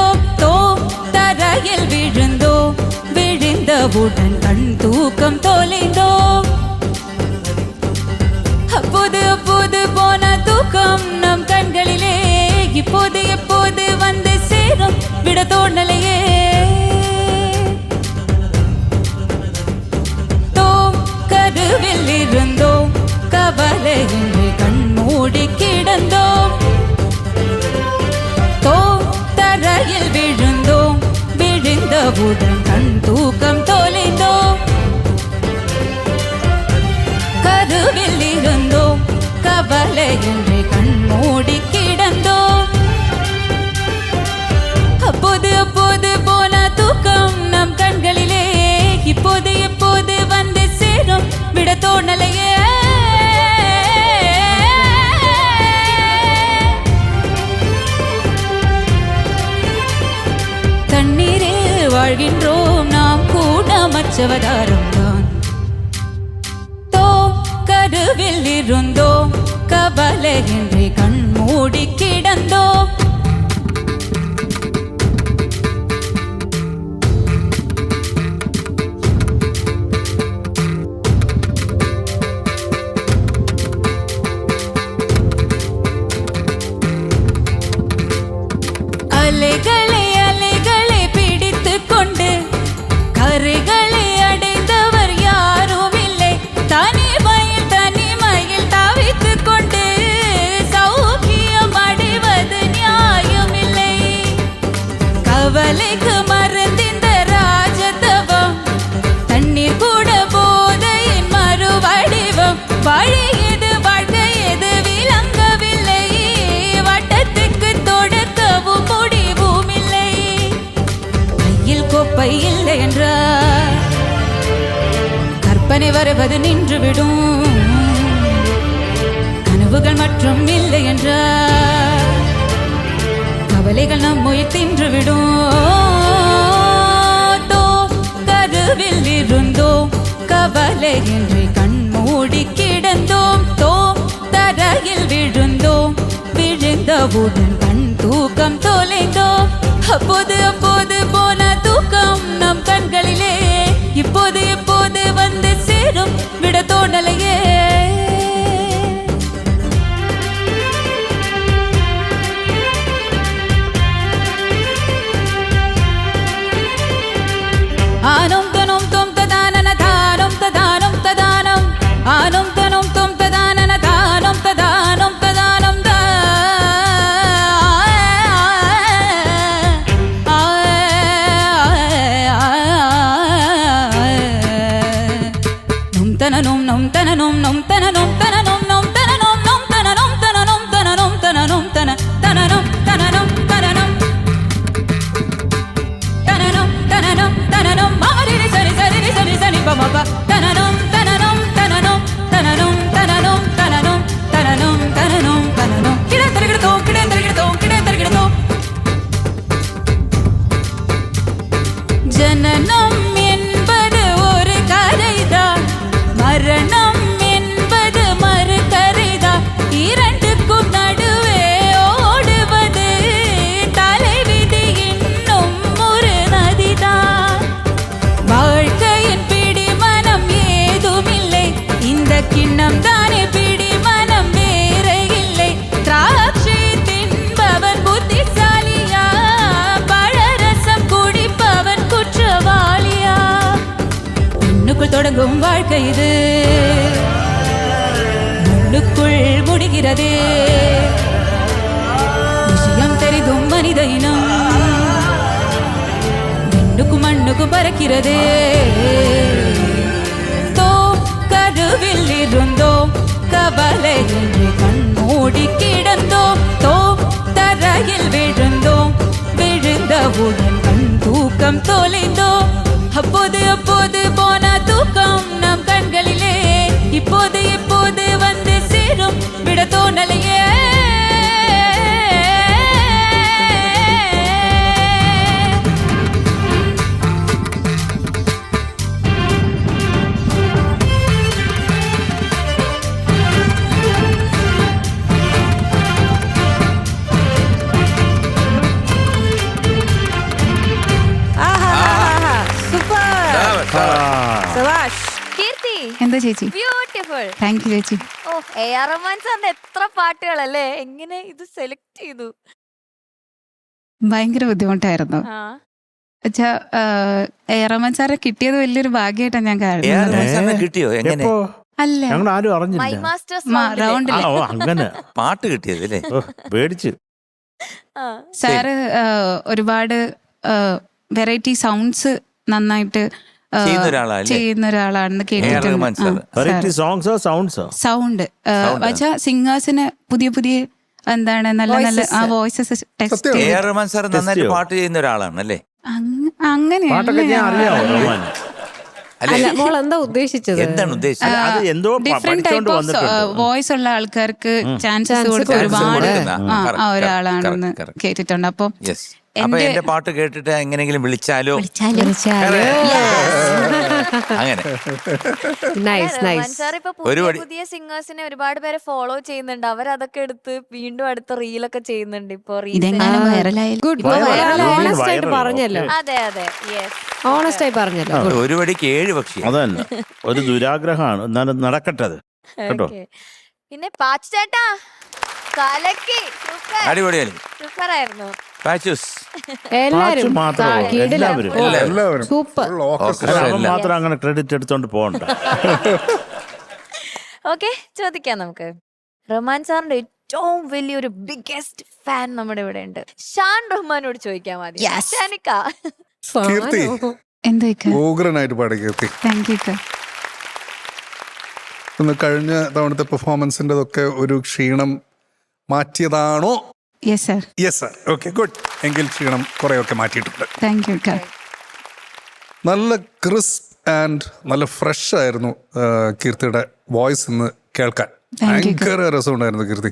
கிடந்தோம் தோம் தரையில் விழுந்தோம் விழுந்தவுடன் கண் தூக்கம் தொலைந்தோம் அப்போது அப்போது போன தூக்கம் நம் கண்களிலே இப்போது எப்போது வந்து சேரும் விட தோணலையே தோம் கருவில் இருந்தோம் கவலையின்றி கண் மூடி கிடந்தோம் தோம் தரையில் விழுந்தோம் விழுந்தவுடன் கண் தூக்கம் தொலைந்தோம் கருவில் இருந்தோம் கவலையின்றி கண் மூடி கிடந்தோம் அப்போது அப்போது போன தூக்கம் நம் கண்களிலே இப்போது எப்போது வந்து சேரும் விட தோணலையே தண்ணீரில் வாழ்கின்றோம் நாம் கூட மற்றவதாரம் தான் தோம் கருவில் இருந்தோம் கவலையின்றி கண் மூடி கிடந்தோம் அலைகளை அலைகளை பிடித்துக் கொண்டு கரைகளை அடைந்தவர் யாரும் இல்லை தனிமையில் தவித்துக் கொண்டு சௌக்கியம் அடைவது நியாயமில்லை கவலைக்கு மறந்திந்த ராஜதவம் தண்ணீர் கூட போதையின் மறுவடிவம் வழி எது வாழ்க்கை எது விளங்கவில்லை வட்டத்துக்கு தொடக்கவும் முடிவும் இல்லை கையில் கோப்பை இல்லை என்றார் கற்பனை வருவது நின்றுவிடும் கனவுகள் மற்றும் இல்லை என்றார் கவலைகள் நம் உயிர் தின்றுவிடும் கருவில் இருந்தோம் கவலையின்றி கண் மூடி கிடந்தோம் தோம் தரையில் விழுந்தோம் விழுந்தவுடன் கண் தூக்கம் தொலைந்தோம் அப்போது அப்போது போன தூக்கம் நம் கண்களிலே இப்போது எப்போது வந்து சேரும் விட தோணலையே ஆனம் தனும் தொம் ததானன தானம் ததானம் ததானம் ஆனம் தனும் தொம் ததானன தானம் ததானம் ததானம் தா நும் தனனும் நும் தனனும் நும் தனனும் தனனும் நும் தனனும் நும் தனனும் தனனும் தனனும் தனனும் தன தனனும் தனனும் தனனும் தனனும் தனனும் தனனும் மாரி சரி சரி சரி சரி பமப தனனும் தனனும் தனனும் தனனும் தனனும் தனனும் தனனும் தனனும் தனனும் கிடந்தரிகிடதோ கிடந்தரிகிடதோ ஜனனம் என்பது ஒரு கரைதான் மரணம் என்பது மறு கரைதான் இரண்டுக்கும் நடுவே ஓடுவது தலைவிதி இன்னும் ஒரு நதிதான் வாழ்க்கையின் பிடி மனம் ஏதுமில்லை இந்த கிண்ணம் தானே பிடி மனம் வேற இல்லை திராட்சை தின்பவன் புத்திசாலியா பழரசம் குடிப்பவன் குற்றவாளியா பெண்ணுக்குள் தொடங்கும் வாழ்க்கை இது முள்ளுக்குள் முடிகிறதே விஷயம் தெரிந்தும் மனித இனம் விண்ணுக்கும் மண்ணுக்கும் பறக்கிறதே தோம் கருவில் இருந்தோம் கவலையின்றி கண் மூடி கிடந்தோம் தோம் தரையில் விழுந்தோம் விழுந்தவுடன் கண் தூக்கம் தொலைந்தோம் அப்போது அப்போது போன தூக்கம் நம் கண்களிலே இப்போது எப்போது வந்து சேரும் விட தோணலையே എന്താ ചേച്ചി? ബ്യൂട്ടിഫുൾ. താങ്ക് യു ചേച്ചി. ഓ, AR റഹ്മാൻ സാറിന്റെ എത്ര പാട്ടുകളല്ലേ, എങ്ങനെ ഇത് സെലക്ട് ചെയ്തു? ഭയങ്കര ബുദ്ധിമുട്ടായിരുന്നു. വെച്ചാ റഹ്മാൻ സാറെ കിട്ടിയത് വലിയൊരു ഭാഗ്യമായിട്ടാണ് ഞാൻ കാണുന്നത്. കിട്ടിയോ? എങ്ങനെ? അല്ല, ഞങ്ങൾ ആരും മൈ അറിഞ്ഞില്ല. മാസ്റ്റേഴ്സ് റൗണ്ടില് അങ്ങനെ പാട്ട് കിട്ടിയത് അല്ലേ? പേടിച്ച്. സാറ് ഒരുപാട് വെറൈറ്റി സൗണ്ട്സ് നന്നായിട്ട് ചെയ്യുന്ന ഒരാളാണെന്ന് കേട്ടിട്ടുണ്ട്. വെറൈറ്റി സോങ്സോ സൗണ്ട്സോ? സൗണ്ട് വെച്ചാ സിംഗേഴ്സിന് പുതിയ പുതിയ എന്താണ് നല്ല നല്ല ആ voices test AR Rahman sir നന്നായിട്ട് പാട്ട് ചെയ്യുന്ന ഒരാളാണ് അല്ലേ? പാട്ടൊക്കെ ഞാൻ അറിയാമോ റഹ്മാൻ? അല്ല, മോൾ എന്താ ഉദ്ദേശിച്ചത്? എന്താണ് ഉദ്ദേശിച്ചത്? അത് എന്തോ ഡിഫറെന്റ് ടൈപ്പ് ഓഫ് വോയിസ് ഉള്ള ആൾക്കാർക്ക് ചാൻസസ് കൊടുത്ത ഒരുപാട് ഒരാളാണെന്ന് കേട്ടിട്ടുണ്ട്. അപ്പൊ അപ്പൊ എന്റെ പാട്ട് കേട്ടിട്ട് എങ്ങനെയെങ്കിലും വിളിച്ചാലോ? അങ്ങനെ സാർ ഇപ്പൊ പുതിയ സിംഗേഴ്സിനെ ഒരുപാട് പേരെ ഫോളോ ചെയ്യുന്നുണ്ട്. അവരതൊക്കെ എടുത്ത് വീണ്ടും അടുത്ത റീലൊക്കെ ചെയ്യുന്നുണ്ട്. ഇപ്പൊ ഓണസ്റ്റ് ആയിട്ട് പറഞ്ഞല്ലോ. അതെ അതെ, ഓണസ്റ്റ് ആയി പറഞ്ഞല്ലോ. ഒരു വടിക്ക് 7 പക്ഷി. അതല്ല, ഒരു ദുരാഗ്രഹമാണ്. എന്നാലും നടക്കട്ടത് കേട്ടോ. പിന്നെ പാച്ചു ചേട്ടാ, കലക്കി, അടിപൊളിയായിരുന്നു, സൂപ്പർ ആയിരുന്നു. എല്ലാരും എല്ലാവരും സൂപ്പർ. മാത്രം അങ്ങനെ ക്രെഡിറ്റ് എടുത്തോണ്ട് പോകണ്ട. ഓക്കെ, ചോദിക്കാം നമുക്ക്. റഹ്മാൻ സാറിന്റെ ഏറ്റവും വലിയൊരു ബിഗ്ഗസ്റ്റ് ഫാൻ നമ്മുടെ ഇവിടെ ഉണ്ട്. ഷാൻ റഹ്മാനോട് ചോദിക്കാൻ മതി. ഉഗ്രനായിട്ട് പാടി കീർത്തി. കഴിഞ്ഞ തവണത്തെ പെർഫോമൻസിൻ്റെതൊക്കെ ഒരു ക്ഷീണം മാറ്റിയതാണോ? Yes sir. Okay, good. എങ്കിൽ ക്ഷീണം കുറെയൊക്കെ മാറ്റിയിട്ടുണ്ട്. Thank you. നല്ല ക്രിസ്പ് ആൻഡ് നല്ല ഫ്രഷ് ആയിരുന്നു കീർത്തിയുടെ വോയിസ് ഇന്ന് കേൾക്കാൻ. ഭയങ്കര രസമുണ്ടായിരുന്നു കീർത്തി.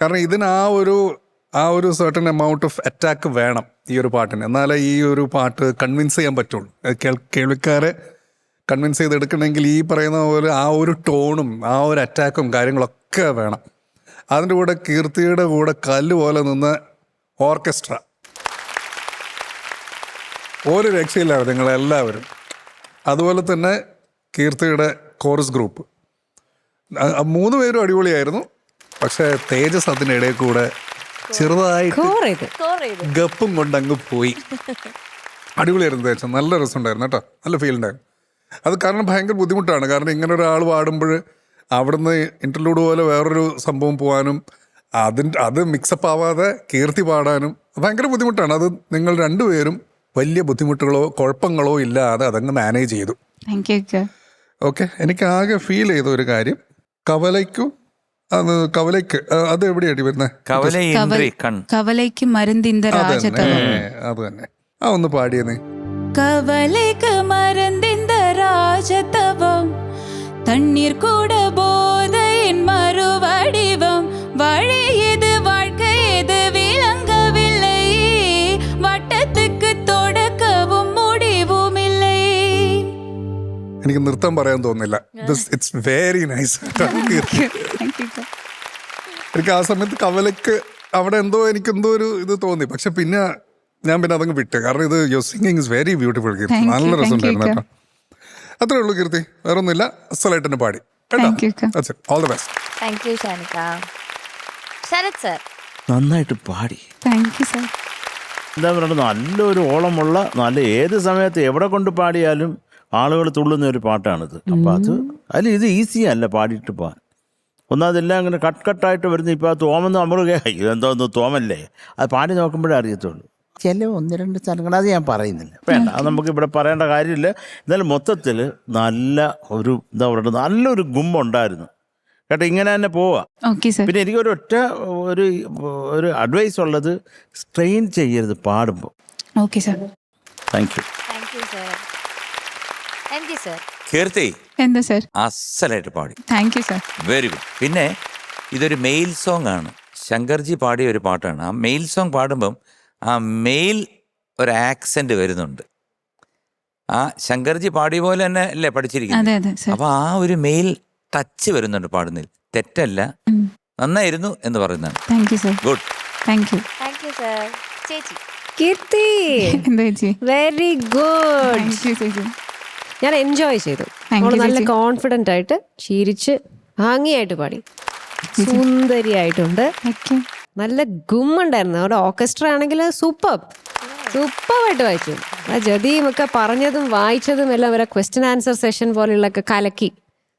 കാരണം ഇതിന് ആ ഒരു സർട്ടൻ എമൗണ്ട് ഓഫ് അറ്റാക്ക് വേണം ഈ ഒരു പാട്ടിന്. എന്നാലേ ഈ ഒരു പാട്ട് കൺവിൻസ് ചെയ്യാൻ പറ്റുള്ളൂ. കേൾവിക്കാരെ കൺവിൻസ് ചെയ്തെടുക്കണമെങ്കിൽ ഈ പറയുന്ന പോലെ ആ ഒരു ടോണും ആ ഒരു അറ്റാക്കും കാര്യങ്ങളൊക്കെ വേണം. അതിൻ്റെ കൂടെ കീർത്തിയുടെ കൂടെ കല്ല് പോലെ നിന്ന് ഓർക്കസ്ട്ര, ഒരു രക്ഷയില്ലായിരുന്നു നിങ്ങളെല്ലാവരും. അതുപോലെ തന്നെ കീർത്തിയുടെ കോറസ് ഗ്രൂപ്പ്, 3 പേരും അടിപൊളിയായിരുന്നു. പക്ഷെ തേജസ് അതിനിടയിൽ കൂടെ ചെറുതായിട്ട് ഗപ്പും കൊണ്ടങ്ങ് പോയി. അടിപൊളിയായിരുന്നു തേജസ്, നല്ല രസമുണ്ടായിരുന്നു കേട്ടോ, നല്ല ഫീൽ ഉണ്ടായിരുന്നു. അത് കാരണം ഭയങ്കര ബുദ്ധിമുട്ടാണ്. കാരണം ഇങ്ങനെ ഒരാൾ പാടുമ്പോൾ അവിടുന്ന് ഇൻ്റർലൂഡ് പോലെ വേറൊരു സംഭവം പോകാനും അത് മിക്സപ്പ് ആവാതെ കീർത്തി പാടാനും ഭയങ്കര ബുദ്ധിമുട്ടാണ്. അത് നിങ്ങൾ രണ്ടുപേരും വലിയ ബുദ്ധിമുട്ടുകളോ കുഴപ്പങ്ങളോ ഇല്ലാതെ അതങ്ങ് മാനേജ് ചെയ്തു. ഓക്കെ, എനിക്ക് ആകെ ഫീൽ ചെയ്ത ഒരു കാര്യം, കവലയ്ക്ക് അത് എവിടെയായിട്ട് വരുന്നത്? കവലയ്ക്ക് മരുന്തിന്റെ അത് തന്നെ. ഒന്ന് പാടിയെന്നേ. കവലയ്ക്ക് മരുന്തിന്റെ രാജതവം, தண்ணீர் கூட போதையின் மறுவடிவம், வழியது வாழ்க்கை எது விளங்கவில்லை, வட்டத்துக்கு தொடக்கவும் முடிவும் இல்லை. എനിക്ക് നൃത്തം പറയാൻ തോന്നുന്നില്ല. It's very nice. എനിക്ക് ആ സമയത്ത് കവലയ്ക്ക് അവിടെ എനിക്കെന്തോ ഒരു ഇത് തോന്നി. പക്ഷെ പിന്നെ ഞാൻ അതങ്ങ് വിട്ട്. കാരണം ഇത് your singing is very beautiful Keerthi. നല്ല രസമുണ്ടായിരുന്നു കേട്ടോ. അത്രേ ഉള്ളൂ കീർത്തി, വേറെ ഒന്നുമില്ല. അസലായിട്ട് തന്നെ പാടി കേട്ടോ. All the best. Thank you Shanika. Sarath sir നന്നായിട്ട് പാടി. Thank you sir. എന്താ പറയുക, നല്ലൊരു ഓളമുള്ള, നല്ല ഏത് സമയത്ത് എവിടെ കൊണ്ട് പാടിയാലും ആളുകൾ തുള്ളുന്ന ഒരു പാട്ടാണിത്. അപ്പം ഇത് ഈസിയല്ല പാടിയിട്ട് പോകാൻ. ഒന്നാമതെല്ലാം അങ്ങനെ കട്ടായിട്ട് വരുന്ന. ഇപ്പോൾ ആ തോമെന്ന് നമ്മൾ എന്തോന്ന് തോമല്ലേ, അത് പാടി നോക്കുമ്പോഴേ അറിയത്തുള്ളൂ. ചില 1-2 സ്ഥലങ്ങൾ അത് ഞാൻ പറയുന്നില്ല, വേണ്ട, അത് നമുക്ക് ഇവിടെ പറയേണ്ട കാര്യമില്ല. എന്നാലും മൊത്തത്തിൽ നല്ല ഒരു എന്താ പറയുക, നല്ലൊരു ഗുമ്മുണ്ടായിരുന്നു കേട്ടോ. ഇങ്ങനെ തന്നെ പോവാം. പിന്നെ എനിക്കൊരു ഒരു അഡ്വൈസ് ഉള്ളത്, സ്ട്രെയിൻ ചെയ്യരുത് പാടുമ്പോൾ. Okay sir. Thank you. Keerthi എന്താ സർ? അസലായിട്ട് പാടി. Thank you sir. Very good. പിന്നെ ഇതൊരു മെയിൽ സോങ് ആണ്, ശങ്കർജി പാടിയ ഒരു പാട്ടാണ്. ആ മെയിൽ സോങ് പാടുമ്പം ആ മെയിൽ ഒരു ആക്സെന്റ് വരുന്നുണ്ട്. ആ ശങ്കർജി പാടിയ പോലെ തന്നെ അല്ലേ പഠിച്ചിരിക്കുന്നത്. അപ്പൊ ആ ഒരു മെയിൽ ടച്ച് വരുന്നുണ്ട് പാടുന്നതിൽ. തെറ്റല്ല, നന്നായിരുന്നു എന്ന് പറയുന്നതാണ്. ഗുഡ്. കീർത്തി വെരി ഗുഡ്. ഞാൻ എൻജോയ് ചെയ്തു. മോള് നല്ല കോൺഫിഡന്റ് ആയിട്ട് ചിരിച്ച് ഭംഗിയായിട്ട് പാടി, സുന്ദരിയായിട്ടുണ്ട്. നല്ല ഗുമ്മുണ്ടായിരുന്നു. അവിടെ ഓർക്കസ്ട്ര ആണെങ്കിൽ സൂപ്പറായിട്ട് വായിച്ചു. ആ ജതിയും ഒക്കെ പറഞ്ഞതും വായിച്ചതും എല്ലാം വരെ ക്വസ്റ്റ്യൻ ആൻസർ സെഷൻ പോലെയുള്ളൊക്കെ കലക്കി.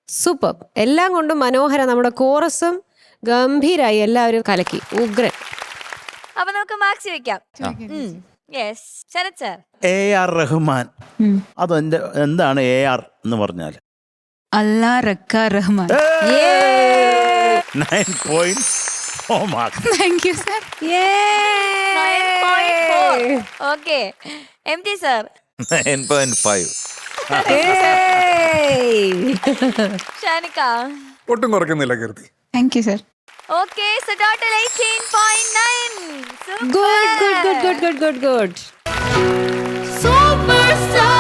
സൂപ്പർ, എല്ലാം കൊണ്ടും മനോഹരം. നമ്മുടെ കോറസും ഗംഭീരായി, എല്ലാവരും കലക്കി, ഉഗ്രൻ. അപ്പൊ നമുക്ക് മാർക്സ് വെക്കാം. Yes, Sharath sir. AR Rahman, അതെന്റെ എന്താണ് AR എന്ന് പറഞ്ഞാൽ? Allah Rakha Rahman. 9.4 mark. Thank you sir. 9.4. Okay, MT sir. 9.5. ഷാനിക്ക. ഒട്ടും കുറയ്ക്കുന്നില്ല Keerthi. Thank you sir. Okay, so total 18.9. Good. Superstar.